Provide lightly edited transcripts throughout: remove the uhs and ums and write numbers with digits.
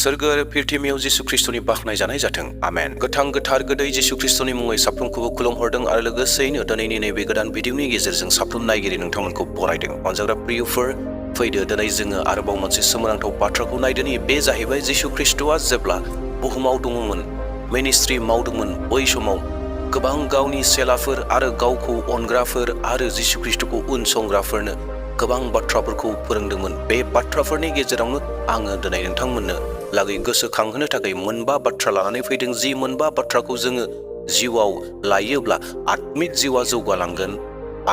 सोरगो आरो पृथिबियाव जिसु ख्रिस्टनि बाखनाय जानाय जाथों आमेन। गोथां गोथार गोदै जिसु ख्रिस्टनि मुङै साफ्रोमखौबो खुलुमहरदों आरो लोगोसेयैनो दिनैनि नैबे गोदान भिडिअनि गेजेरजों साफ्रोम नायगिरि नोंथांमोनखौ बरायदों। अनजाग्रा प्रियफोर, फैदो दिनै जोङो आरोबाव मोनसे सोमोनांथाव बाथ्राखौ नायदोनि। बे जाहैबाय जिसु ख्रिस्टआ जेब्ला बुहुमाव दङमोन, मिनिस्ट्रि मावदोंमोन, बै समाव गोबां गावनि सेलाफोर आरो गावखौ अनग्राफोर आरो जिसु ख्रिस्टखौ उनसंग्राफोरनो गोबां बाथ्राफोरखौ फोरोंदोंमोन। बे बाथ्राफोरनि गेजेरावनो आङो दिनै नोंथांमोननो लागै गोसोखांहोनो थाखाय मोनबा बाथ्रा लानानै फैदों। जि मोनबा बाथ्राखौ जोङो जिउआव लायोब्ला आत्मिक जिउआ जौगालांगोन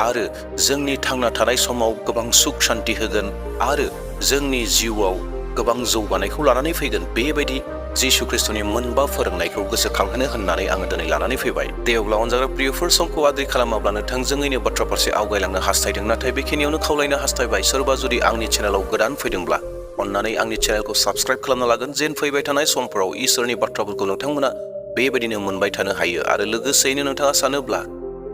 आरो जोंनि थांना थानाय समाव गोबां सुख शान्ति होगोन आरो जोंनि जिउआव गोबां जौगानायखौ लानानै फैगोन। बेबायदि जिसु ख्रिस्टनि मोनबा फोरोंनायखौ गोसोखांहोनो होननानै आङो दिनै लानानै फैबाय। दे अब्ला अनजाग्रा प्रियफोर, समखौ आद्रि खालामाब्लानो थोंजोङैनो बाथ्रा फारसे आवगायलांनो हास्थायदों। नाथाय बेखिनियावनो खावलायनो हास्थायबाय, सोरबा जुदि आंनि चेनेलाव गोदान फैदोंब्ला अन्नानै आंनि चेनेलखौ साबस्क्राइब खालामना लागोन, जेन फैबाय थानाय समफोराव इसोरनि बाथ्राफोरखौ नोंथांमोना बेबायदिनो मोनबाय थानो हायो। आरो लोगोसेयैनो नोंथाङा सानोब्ला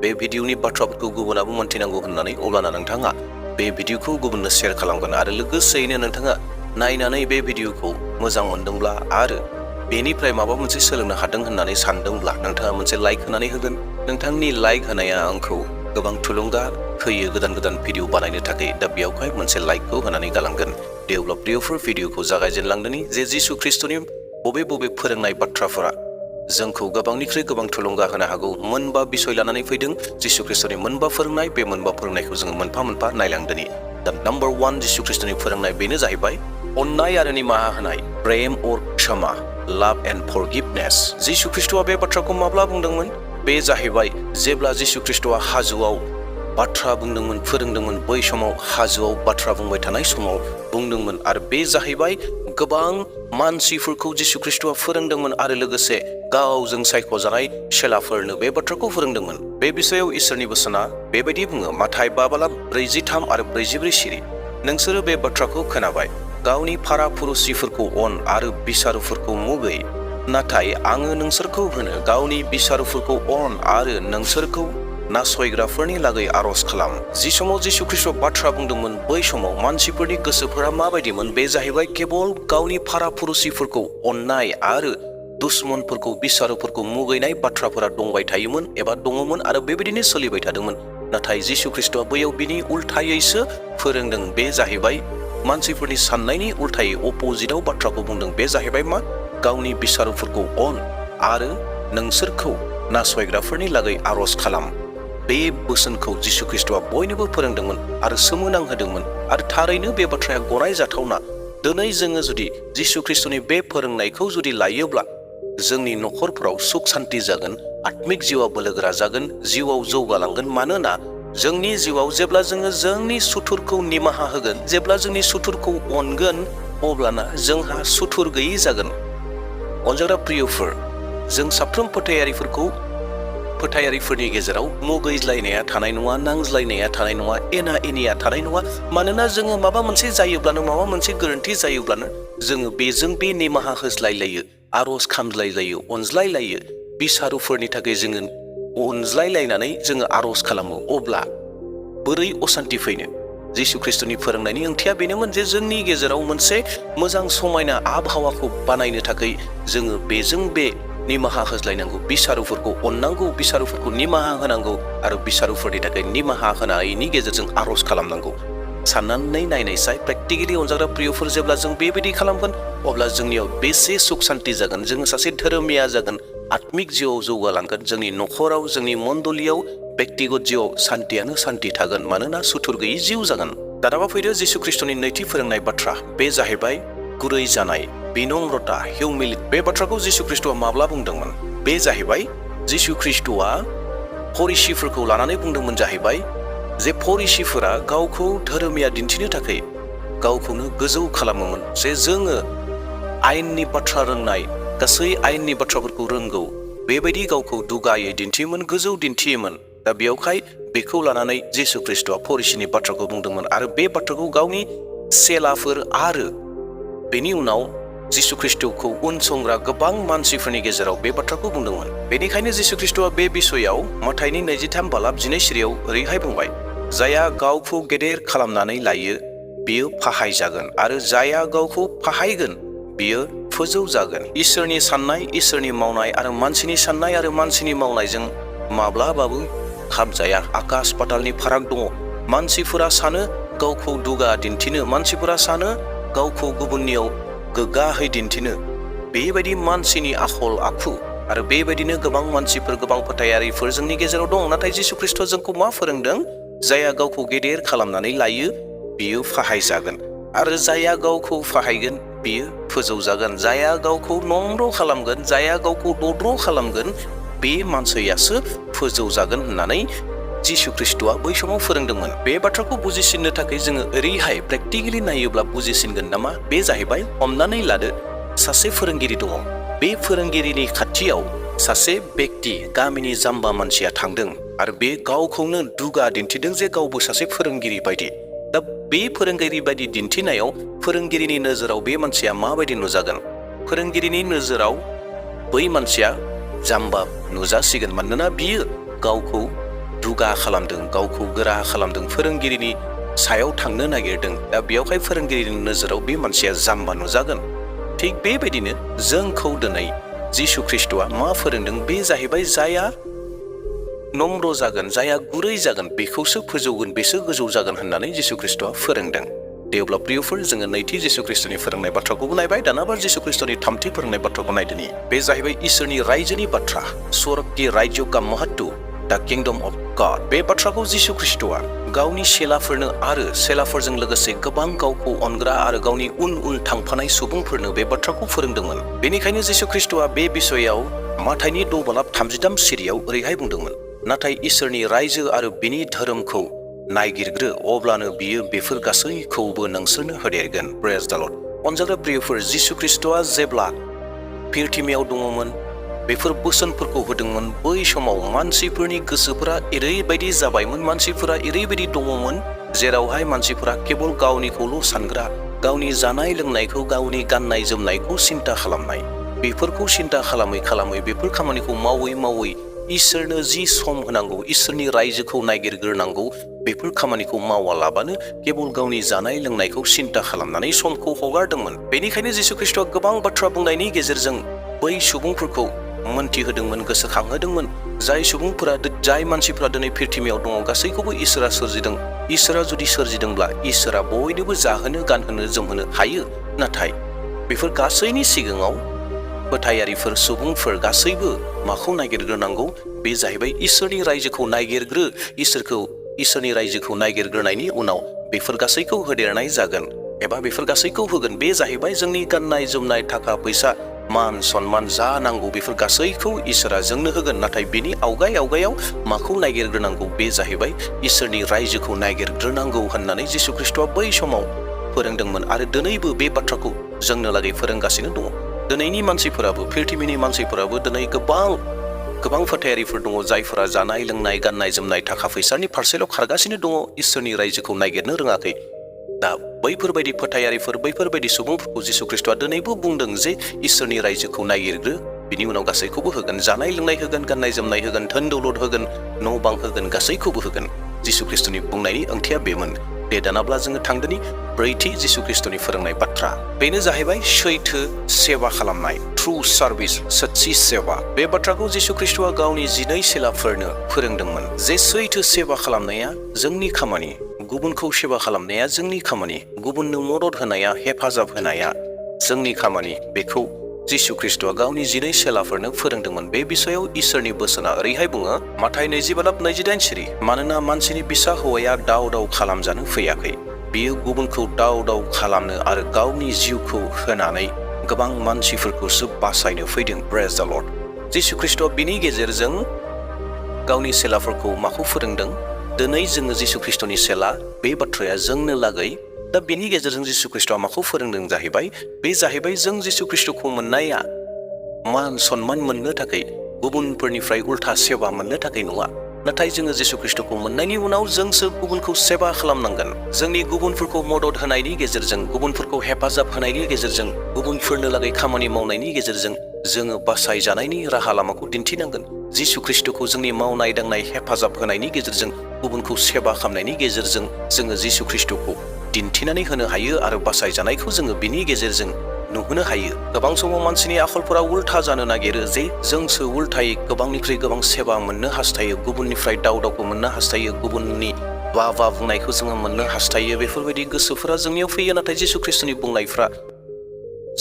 बे भिडिअनि बाथ्राफोरखौ गुबुनाबो मोनथिनांगौ होननानै, अब्लाना नोंथाङा बे भिडिअखौ गुबुननो शेयार खालामगोन। आरो लोगोसेयैनो नोंथाङा नायनानै बे भिडिअखौ मोजां मोनदोंब्ला आरो बेनिफ्राय माबा मोनसे सोलोंनो हादों होननानै सानदोंब्ला नोंथाङा मोनसे लाइक होनानै होगोन। नोंथांनि लाइक होनाया आंखौ गोबां थुलुंगा होयो गोदान गोदान भिडिअ बानायनो थाखाय। दा बेयावहाय मोनसे लाइकखौ होनानै गालांगोन। दे अब्ला प्रियफोर, भिडिअखौ जागायजेनलांदोनि। जे जिसु ख्रिस्टनि बबे बबे फोरोंनाय बाथ्राफोरा जोंखौ गोबांनिख्रुइ गोबां थुलुंगा होनो हागौ। मोनबा बिसय लानानै फैदों जिसु ख्रिस्टनि मोनबा फोरोंनाय। बे मोनबा फोरोंनायखौ जोङो मोनफा मोनफा नायलांदोनि। दा नाम्बार 1 जिसु ख्रिस्टनि फोरोंनाय, बेनो जाहैबाय अननाय आरो निमाहा होनाय, प्रेम और क्षमा, लाभ एन्ड फरगिभनेस। जिसु ख्रिस्टआ बे बाथ्राखौ माब्ला बुंदोंमोन? बे जाहैबाय जेब्ला जिसु ख्रिस्टआ हाजोआव बाथ्रा बुंदोंमोन, फोरोंदोंमोन। बै समाव हाजोआव बाथ्रा बुंबाय थानाय समाव बुंदोंमोन। आरो बे जाहैबाय गोबां मानसिफोरखौ जिसु ख्रिस्टआ फोरोंदोंमोन आरो लोगोसे गावजों सायख'जानाय सेलाफोरनो बे बाथ्राखौ फोरोंदोंमन। बे बिषयाव इसोरनि बोसोना बेबायदि बुङो, माथाय 5:43 आरो 44 सिरि। नोंसोरो बे बाथ्राखौ खोनाबाय, गावनि फारा फुरुसिफोरखौ अन आरो बिसारुफोरखौ मुगै। नाथाय आङो नोंसोरखौ होनो, गावनि बिसारुफोरखौ अन आरो नोंसोरखौ नासयग्राफोरनि लागै आरज खालाम। जि समाव जिसु ख्रिस्टआ बाथ्रा बुंदोंमोन, बै समाव मानसिफोरनि गोसोफोरा माबायदिमोन? बे जाहैबाय केबल गावनि फारा फुरुसिफोरखौ अननाय आरो दुश्मनफोरखौ, बिसारुफोरखौ मुगैनाय बाथ्राफोरा दंबाय थायोमोन एबा दङमोन आरो बेबायदिनो सोलिबाय थादोंमोन। नाथाय जिसु ख्रिस्टआ बैयाव बिनि उल्थायैसो फोरोंदों। बे जाहैबाय मानसिफोरनि साननायनि उल्थायै अपोजिटआव बाथ्राखौ बुंदों। बे जाहैबाय मा? गावनि बिसारुफोरखौ अन आरो नोंसोरखौ नासयग्राफोरनि लागै आरज खालाम। बे बोसोनखौ जिसु ख्रिस्टआ बयनोबो फोरोंदोंमोन आरो सोमोनांहोदोंमोन। आरो थारैनो बे बाथ्राया गनायजाथावना। दिनै जोङो जुदि जिसु ख्रिस्टनि बे फोरोंनायखौ जुदि लायोब्ला जोंनि न'खरफोराव सुख शान्ति जागोन, आत्मिक जिउआ बोलोगोरा जागोन, जिउआव जौगालांगोन। मानोना जोंनि जिउआव जेब्ला जोङो जोंनि सुथुरखौ निमाहा होगोन, जेब्ला जोंनि सुथुरखौ अनगोन, अब्लाना जोंहा सुथुर गैयै जागोन। अनजाग्रा प्रियफोर, जों साफ्रोम फोथायारिफोरनि गेजेराव मुगैज्लायनाया थानाय नङा, नांज्लायनाया थानाय नङा, एना एनिया थानाय नङा। मानोना जोङो माबा मोनसे जायोब्लानो, माबा मोनसे गोरोन्थि जायोब्लानो जोङो बेजों बे निमाहा होज्लायलायो, आरज खामज्लायलायो, अनज्लायलायो। बिसारुफोरनि थाखाय जोङो अनज्लायलायनानै जोङो आरज खालामो। अब्ला बोरै असान्ति फैनो? जिसु ख्रिस्टनि फोरोंनायनि ओंथिया बेनोमोन जे जोंनि गेजेराव मोनसे मोजां समायना आबहावाखौ बानायनो थाखाय जोङो बेजों बे निमाहा होज्लायनांगौ, बिसारुफोरखौ अननांगौ, बिसारुफोरखौ निमाहा होनांगौ आरो बिसारुफोरनि थाखाय निमाहा होनायनि गेजेरजों आरज खालामनांगौ। साननानै नायनायसाय, प्रेक्टिकेलि अनजाग्रा प्रियफोर, जेब्ला जों बेबायदि खालामगोन अब्ला जोंनियाव बेसे सुख शान्ति जागोन। जोङो सासे धोरोमिया जागोन, आत्मिक जिउआव जौगालांगोन। जोंनि न'खराव, जोंनि मण्डलियाव, बेक्तिगत जिउआव सान्तियानो सान्ति थागोन। मानोना सुथुर गैयै जिउ जागोन। दानाबा फैदो जिसु ख्रिस्टनि नैथि फोरोंनाय बाथ्रा, बे जाहैबाय गुरै जानाय, बिनम्रता, हिउमिलिटी। बे बाथ्राखौ जिसु ख्रिस्टआ माब्ला बुंदोंमोन? बे जाहैबाय जिसु ख्रिस्टआ फरिसीफोरखौ लानानै बुंदोंमोन जाहैबाय जे फरिसीफोरा गावखौ धोरोमिया दिन्थिनो थाखाय गावखौनो गोजौ खालामोमोन। जे जोङो आयेननि बाथ्रा रोंनाय, गासै आयेननि बाथ्राफोरखौ रोंगौ, बेबायदि गावखौ दुगायै दिन्थियोमोन, गोजौ दिन्थियोमोन। दा बेयावहाय बेखौ लानानै जिसु ख्रिस्टआ फरिसीनि बाथ्राखौ बुंदोंमोन आरो बे बाथ्राखौ गावनि सेलाफोर आरो बेनि उनाव जिसु ख्रिस्टखौ उनसंग्रा गोबां मानसिफोरनि गेजेराव बे बाथ्राखौ बुंदोंमोन। बेनिखायनो जिसु ख्रिस्टआ बे बिसयाव माथाइनि 23:12 सिरियाव ओरैहाय बुंबाय, जायहा गावखौ गेदेर खालामनानै लायो बियो फाहायजागोन आरो जायहा गावखौ फाहायगोन बियो फोजौजागोन। इसोरनि साननाय, इसोरनि मावनाय आरो मानसिनि साननाय आरो मानसिनि मावनायजों माब्लाबाबो खाबजाया। आकाश पातालनि फाराग दङ। मानसिफोरा सानो गावखौ दुगा दिन्थिनो, मानसिफोरा सानो गावखौ गुबुननियाव गोग्गाहै दिन्थिनो। बेबायदि मानसिनि आखल आखु आरो बेबायदिनो गोबां मानसिफोर, गोबां फोथायारिफोर जोंनि गेजेराव दं। नाथाय जिसु ख्रीष्टआ जोंखौ मा फोरोंदों? जायहा गावखौ गेदेर खालामनानै लायो बियो फाहायजागोन, आरो जायहा गावखौ फाहायगोन बियो फोजौजागोन। जायहा गावखौ नम्र खालामगोन, जायहा गावखौ दद्र खालामगोन, बे मानसियासो फोजौजागोन होननानै जिसु ख्रीष्टआ बै समाव फोरोंदोंमोन। बे बाथ्राखौ बुजिसिननो थाखाय जोङो ओरैहाय प्रेक्टिकेलि नायोब्ला बुजिसिनगोन नामा? बे जाहैबाय, हमनानै लादो सासे फोरोंगिरि दङ। बे फोरोंगिरिनि खाथियाव सासे बेक्ति, गामिनि जाम्बा मानसिया थांदों आरो बे गावखौनो दुगा दिन्थिदों जे गावबो सासे फोरोंगिरि बायदि। दा बे फोरोंगिरि बायदि दिन्थिनायाव फोरोंगिरिनि नोजोराव बे मानसिया माबायदि नुजागोन? फोरोंगिरिनि नोजोराव बै मानसिया जाम्बा नुजासिगोन, मानोना बियो गावखौ दुगा खालामदों, गावखौ गोरा खालामदों, फोरोंगिरिनि सायाव थांनो नागिरदों। दा बेयावहाय फोरोंगिरिनि नोजोराव बे मानसिया जाम्बा नुजागोन। थिग बेबायदिनो जोंखौ दिनै जिसु ख्रीष्टआ मा फोरोंदों? बे जाहैबाय, जायहा नम्र जागोन, जायहा गुरै जागोन, बेखौसो फोजौगोन, बेसो गोजौ जागोन होननानै जिसु ख्रीष्टआ फोरोंदों। दे अब्ला प्रियफोर, जोङो नैथि जिसु ख्रीष्टनि फोरोंनाय बाथ्राखौबो नायबाय। दानाबा जिसु ख्रीष्टनि थामथि फोरोंनाय बाथ्राखौ नायदोनि। बे जाहैबाय इसोरनि रायजोनि बाथ्रा। स्वर्ग की राज्य का महत्व, द किंगडम अफ गॉड। बे बाथ्राखौ जिसु ख्रीष्टआ गावनि चेलाफोरनो आरो चेलाफोरजों लोगोसे गोबां गावखौ अनग्रा आरो गावनि उन उन थांफानाय सुबुंफोरनो बे बाथ्राखौ फोरोंदोंमोन। बेनिखायनो जिसु ख्रीष्टआ बे बिषयाव माथाइनि 6:33 सिरियाव ओरैहाय बुंदोंमोन, नाथाय इसोरनि रायजो आरो बिनि धोरोमखौ नायगिरग्रो, अब्लानो बियो बेफोर गासैखौबो नोंसोरनो होदेरगोन। प्रेज द लर्ड। अनजाग्रा प्रियफोर, जिसु ख्रीष्टआ जेब्ला पृथ्वीयाव दङमोन, बेफोर बोसोनफोरखौ होदोंमोन। बै समाव मानसिफोरनि गोसोफोरा ओरैबायदि जाबायमोन, मानसिफोरा ओरैबायदि दङमोन, जेरावहाय मानसिफोरा केवल गावनिखौल' सानग्रा, गावनि जानाय लोंनायखौ, गावनि गाननाय जोमनायखौ सिन्ता खालामनाय। बेफोरखौ सिन्ता खालामै खालामै, बेफोर खामानिखौ मावै मावै, इसोरनो जि सम होनांगौ, इसोरनि रायजोखौ नागिरग्रोनांगौ, बेफोर खामानिखौ मावालाबानो केवल गावनि जानाय लोंनायखौ सिन्ता खालामनानै समखौ हगारदोंमोन। बेनिखायनो जिसु ख्रीष्टआ गोबां बाथ्रा बुंनायनि गेजेरजों बै सुबुंफोरखौ मोनथिहोदोंमोन, गोसोखांहोदोंमोन। जाय मानसिफोरा दिनै पृथ्वीयाव दङ, गासैखौबो इसोरा सोरजिदों। इसोरा जुदि सोरजिदोंब्ला इसोरा बयनोबो जाहोनो, गानहोनो, जोमहोनो हायो। नाथाय बेफोर गासैनि सिगाङाव फोथायारिफोर, सुबुंफोर गासैबो माखौ नागिरग्रोनांगौ? बे जाहैबाय इसोरनि रायजोखौ नागिरग्रो। इसोरनि रायजोखौ नागिरग्रोनायनि उनाव बेफोर गासैखौ होदेरनाय जागोन, एबा बेफोर गासैखौ होगोन। बे जाहैबाय जोंनि गाननाय जोमनाय, थाखा फैसा, मान सन्मान, जा नांगौ बेफोर गासैखौ इसोरा जोंनो होगोन। नाथाय बेनि आवगायाव माखौ नागिरग्रोनांगौ? बे जाहैबाय इसोरनि रायजोखौ नागिरग्रोनांगौ होननानै जिसु ख्रीष्टआ बै समाव फोरोंदोंमोन, आरो दिनैबो बे बाथ्राखौ जोंनो लागै फोरोंगासिनो दङ। दिनैनि मानसिफोराबो, पृथ्वीनि मानसिफोराबो दिनै गोबां फोथायारिफोर दङ, जायफोरा जानाय लोंनाय, गाननाय जोमनाय, थाखा फैसानि फारसेल' खारगासिनो दङ, इसोरनि रायजोखौ नागिरनो रोङाखै। दा बैफोरबायदि फोथायारिफोर, बैफोरबायदि सुबुंफोरखौ जिसु ख्रीष्टआ दिनैबो बुंदों जे इसोरनि रायजोखौ नागिरग्रो, बिनि उनाव गासैखौबो होगोन। जानाय लोंनाय होगोन, गाननाय जोमनाय होगोन, धोन दौलद होगोन, न' बां होगोन, गासैखौबो होगोन। जिसु ख्रीष्टनि बुंनायनि ओंथिया बेमोन। दे दानाब्ला जोङो थांदोनि ब्रैथि जिसु ख्रीष्टनि फोरोंनाय बाथ्रा। बेनो जाहैबाय सैथो सेवा खालामनाय, ट्रु सार्भिस, सच्ची सेवा। बे बाथ्राखौ जिसु ख्रीष्टआ गावनि 12 चेलाफोरनो फोरोंदोंमोन जे सैथो सेवा खालामनाया जोंनि खामानि, गुबुनखौ सेवा खालामनाया जोंनि खामानि, गुबुननो मदद होनाया, हेफाजाब होनाया जोंनि खामानि। बेखौ जिसु ख्रीष्टआ गावनि 12 चेलाफोरनो फोरोंदोंमोन। बे बिषयाव इसोरनि बोसोना ओरैहाय बुङो, माथाइ 20:28 सिरि, मानोना मानसिनि फिसा हौवाया दाव दाव खालामजानो फैयाखै, बियो गुबुनखौ दाव दाव खालामनो आरो गावनि जिउखौ होनानै गोबां मानसिफोरखौसो बासायनो फैदों। प्रेज द लर्ड। जिसु ख्रीष्टआ बिनि गेजेरजों गावनि चेलाफोरखौ माखौ फोरोंदों? दिनै जोङो जिसु ख्रीष्टनि चेला, बे बाथ्राया जोंनो लागै। दा बेनि गेजेरजों जिसु ख्रीष्टआ माखौ फोरोंदों जाहैबाय, बे जाहैबाय जों जिसु ख्रीष्टखौ मोननाया मान सन्मान मोननो थाखाय, गुबुनफोरनिफ्राय उल्था सेवा मोननो थाखाय नङा। नाथाय जोङो जिसु ख्रीष्टखौ मोननायनि उनाव जोंसो गुबुनखौ सेवा खालामनांगोन। जोंनि गुबुनफोरखौ मदद होनायनि गेजेरजों, गुबुनफोरखौ हेफाजाब होनायनि गेजेरजों, गुबुनफोरनो लागै खामानि मावनायनि गेजेरजों जोङो बासायजानायनि राहा लामाखौ दिन्थिनांगोन। जिसु ख्रीष्टखौ जोंनि मावनाय दांनाय, हेफाजाब होनायनि गेजेरजों, गुबुनखौ सेवा खालामनायनि गेजेरजों जोङो जिसु ख्रीष्टखौ दिन्थिनानै होनो हायो, आरो बासायजानायखौ जोङो बिनि गेजेरजों नुहोनो हायो। गोबां समाव मानसिनि आखलफोरा उल्था जानो नागिरो जे जोंसो उल्थायै गोबांनिख्रुइ गोबां सेवा मोननो हास्थायो, गुबुननिफ्राय दावदावखौ मोननो हास्थायो, गुबुननि बा बुंनायखौ जोङो मोननो हास्थायो। बेफोरबायदि गोसोफोरा जोंनियाव फैयो, नाथाय जिसु ख्रिस्टनि बुंनायफ्रा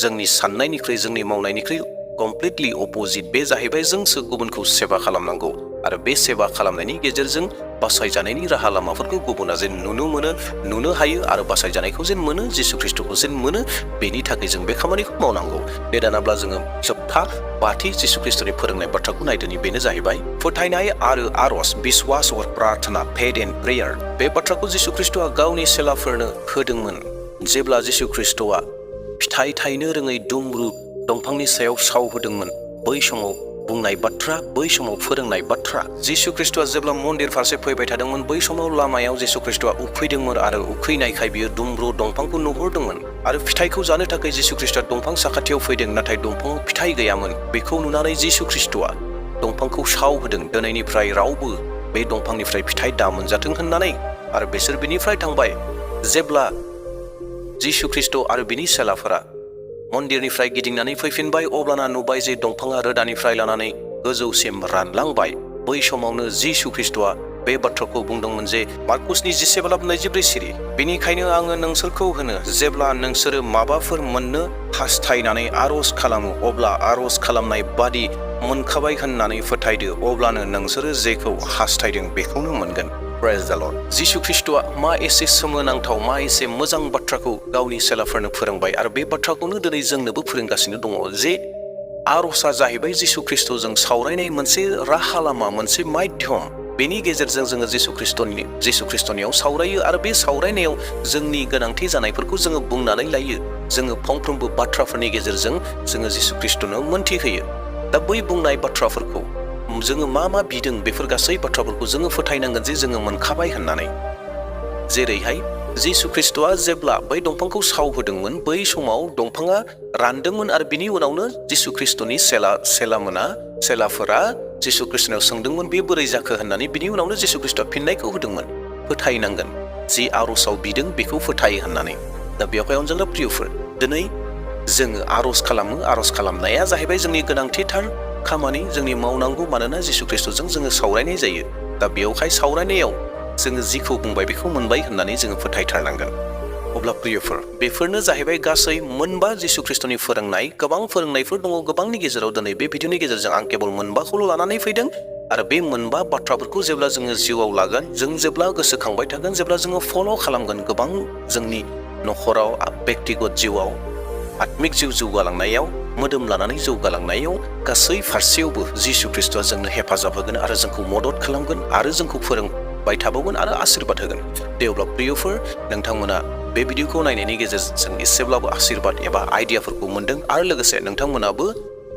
जोंनि साननायनिख्रुइ जोंनि मावनायनिख्रुइ कमप्लिटलि अपोजिट। बे जाहैबाय जोंसो गुबुनखौ सेवा खालामनांगौ आरो बे सेवा खालामनायनि गेजेरजों बासायजानायनि राहा लामाफोरखौ गुबुना जेन नुनो हायो आरो बासायजानायखौ जेन मोनो, जिसु ख्रिस्टखौ जेन मोनो, बेनि थाखाय जों बे खामानिखौ मावनांगौ। बे दानाब्ला जोङो जोबथा बाथि जिसु ख्रिस्टनि फोरोंनाय बाथ्राखौ नायदोनि, बेनो जाहैबाय फोथायनाय आरो आरज, बिश्वास और प्रार्थना, फेथ एन्ड प्रेयार। बे बाथ्राखौ जिसु ख्रिस्टआ गावनि सेलाफोरनो होदोंमोन जेब्ला जिसु ख्रिस्टआ फिथाइ थायनो रोङै दुमब्रु दंफांनि सायाव साव होदोंमोन। बै समाव बुंनाय बाथ्रा, बै समाव फोरोंनाय बाथ्रा। जिसु ख्रिस्टआ जेब्ला मन्दिर फारसे फैबाय थादोंमोन, बै समाव लामायाव जिसु ख्रिस्टआ उखैदोंमोन आरो उखैनायखाय बियो दुमब्रु दंफांखौ नुहुरदोंमोन आरो फिथाइखौ जानो थाखाय जिसु ख्रिस्टआ दंफां साखाथियाव फैदों, नाथाय दंफाङाव फिथाइ गैयामोन। बेखौ नुनानै जिसु ख्रिस्टआ दंफांखौ साव होदों, दिनैनिफ्राय रावबो बे दंफांनिफ्राय फिथाइ दा मोनजाथों होननानै, आरो बिसोर बिनिफ्राय थांबाय। जेब्ला जिसु ख्रिस्ट आरो बिनि सेलाफोरा मन्दिरनिफ्राय गिदिंनानै फैफिनबाय, अब्लाना नुबाय जे दंफाङा रोदानिफ्राय लानानै गोजौसिम रानलांबाय। बै समावनो जिसु ख्रिस्टआ बे बाथ्राखौ बुंदोंमोन जे मार्कुसनि 17:24 सिरि, बेनिखायनो आङो नोंसोरखौ होनो, जेब्ला नोंसोरो माबाफोर मोननो हास्थायनानै आरज खालामो, अब्ला आरज खालामनाय बादि मोनखाबाय होननानै फोथायदो, अब्लानो नोंसोरो जेखौ हास्थायदों बेखौनो मोनगोन। प्रेज द लर्ड। जिसु ख्रिस्टआ मा एसे सोमोनांथाव, मा एसे मोजां बाथ्राखौ गावनि सेलाफोरनो फोरोंबाय, आरो बे बाथ्राखौनो दिनै जोंनोबो फोरोंगासिनो दङ जे आरजआ जाहैबाय जिसु ख्रिस्टजों सावरायनाय मोनसे राहा लामा, मोनसे माध्यम। बेनि गेजेरजों जोङो जिसु ख्रिस्टनियाव सावरायो आरो बे सावरायनायाव जोंनि गोनांथि जानायफोरखौ जोङो बुंनानै लायो। जोङो फंफ्रोमबो बाथ्राफोरनि गेजेरजों जोङो जिसु ख्रिस्टनो मोनथिहोयो। दा बै बुंनाय बाथ्राफोरखौ जोङो मा बिदों, बेफोर गासै बाथ्राफोरखौ जोङो फोथायनांगोन जे जोङो मोनखाबाय होननानै। जेरैहाय जिसु ख्रिस्टआ जेब्ला बै दंफांखौ सावहोदोंमोन, बै समाव दंफाङा रानदोंमोन आरो बिनि उनावनो जिसु ख्रिस्टनि सेलाफोरा जिसु ख्रिस्टनाव सोंदोंमोन बे बोरै जाखो होननानै। बिनि उनावनो जिसु ख्रिस्टआ फिननायखौ होदोंमोन, फोथायनांगोन जि आरजआव बिदों बेखौ फोथायो होननानै। दा बेवहाय अनजाग्रा प्रियफोर, दिनै जोङो आरज खालामो। आरज खालामनाया जाहैबाय जोंनि गोनांथिथार खामानि, जोंनि मावनांगौ, मानोना जिसु ख्रिस्टजों जोङो सावरायनाय जायो। दा बेवहाय सावरायनायाव जोङो जिखौ बुंबाय बेखौ मोनबाय होननानै जोङो फोथायथारनांगोन। अब्ला प्रियफोर, बेफोरनो जाहैबाय गासै मोनबा जिसु ख्रिस्टनि फोरोंनाय। गोबां फोरोंनायफोर दङ, गोबांनि गेजेराव दिनै बे भिडिअनि गेजेरजों आं केबल मोनबाखौल' लानानै फैदों। आरो बे मोनबा बाथ्राफोरखौ जेब्ला जोङो जिउआव लागोन, जों जेब्ला गोसोखांबाय थागोन, जेब्ला जोङो फल' खालामगोन, गोबां जोंनि न'खराव, बेक्तिगत जिउआव, आत्मिक जिउ जौगालांनायाव, मोदोम लानानै जौगालांनायाव, गासै फारसेयावबो जिसु ख्रिस्टआ जोंनो हेफाजाब होगोन आरो जोंखौ मदद खालामगोन आरो जोंखौ फोरोंबाय थाबावगोन आरो आशीर्बाद होगोन। दे अब्ला प्रियफोर, नोंथांमोना बे भिडिअखौ नायनायनि गेजेरजों एसेब्लाबो आशीर्बाद एबा आइडियाफोरखौ मोनदों, आरो लोगोसे नोंथांमोनाबो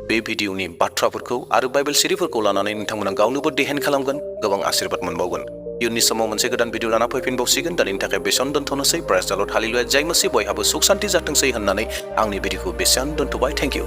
बे भिडिअनि बाथ्राफोरखौ आरो बाइबेल सिरिफोरखौ लानानै नोंथांमोना गावनोबो देहेन खालामगोन, गोबां आशीर्बाद मोनबावगोन। इयुननि समाव मोनसे गोदान भिडिअ लाना फैफिनबावसिगोन। दिनैनि थाखाय बेसेयावनो दोनथ'नोसै। प्रेज द लर्ड, हालेलुया, जय मसीह, बयहाबो सुख सान्ति जाथोंसै होननानै आंनि भिडिअखौ बेसेयावनो दोनथ'बाय। Thank you.